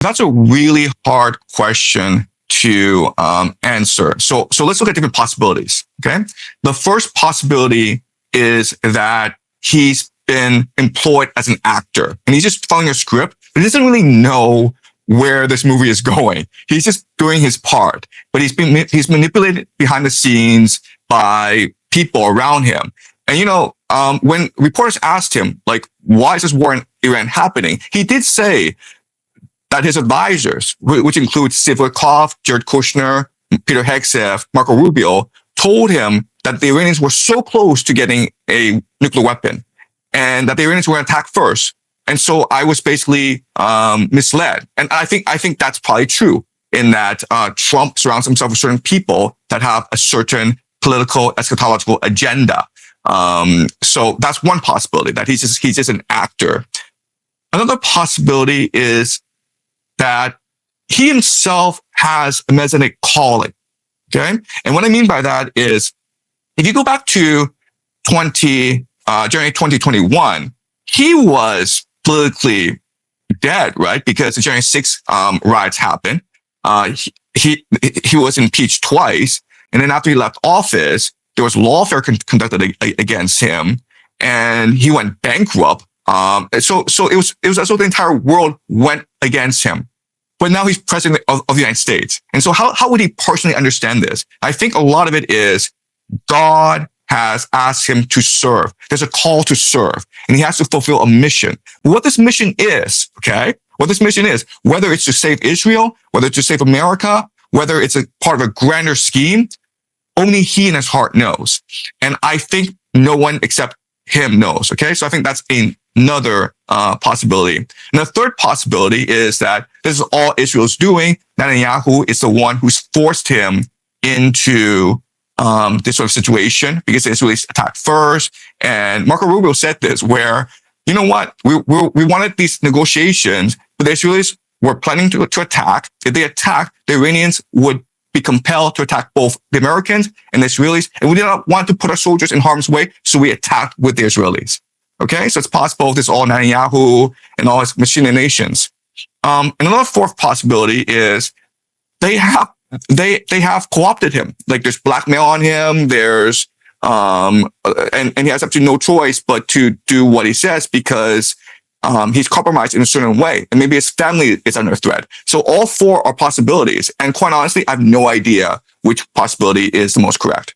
That's a really hard question to answer. So let's look at different possibilities. Okay. The first possibility is that he's been employed as an actor and he's just following a script, but he doesn't really know where this movie is going. He's just doing his part, but he's manipulated behind the scenes by people around him. And when reporters asked him, like, why is this war in Iran happening? He did say that his advisors, which include Sivakov, Jared Kushner, Peter Hegseth, Marco Rubio, told him that the Iranians were so close to getting a nuclear weapon and that the Iranians were going to attack first. And so I was basically misled. And I think that's probably true in that Trump surrounds himself with certain people that have a certain political eschatological agenda. So that's one possibility, that he's just an actor. Another possibility is that he himself has a messianic calling. Okay. And what I mean by that is, if you go back to January 2021, he was politically dead, right? Because the January 6th riots happened. He was impeached twice. And then after he left office, there was lawfare conducted against him and he went bankrupt. So it was as though the entire world went against him. But now he's president of the United States. And so how would he personally understand this? I think a lot of it is God has asked him to serve. There's a call to serve, and he has to fulfill a mission. What this mission is, okay? What this mission is, whether it's to save Israel, whether it's to save America, whether it's a part of a grander scheme, only he in his heart knows. And I think no one except him knows, okay? So I think that's another possibility. And the third possibility is that this is all Israel's doing. Netanyahu is the one who's forced him into this sort of situation because the Israelis attacked first. And Marco Rubio said this, where, you know what, we wanted these negotiations, but the Israelis were planning to attack. If they attacked, the Iranians would be compelled to attack both the Americans and the Israelis. And we did not want to put our soldiers in harm's way, so we attacked with the Israelis. Okay, so it's possible this is all Netanyahu and all his machinations. And another fourth possibility is they have co-opted him. Like, there's blackmail on him. There's and he has absolutely no choice but to do what he says because he's compromised in a certain way, and maybe his family is under threat. So all four are possibilities, and quite honestly, I have no idea which possibility is the most correct.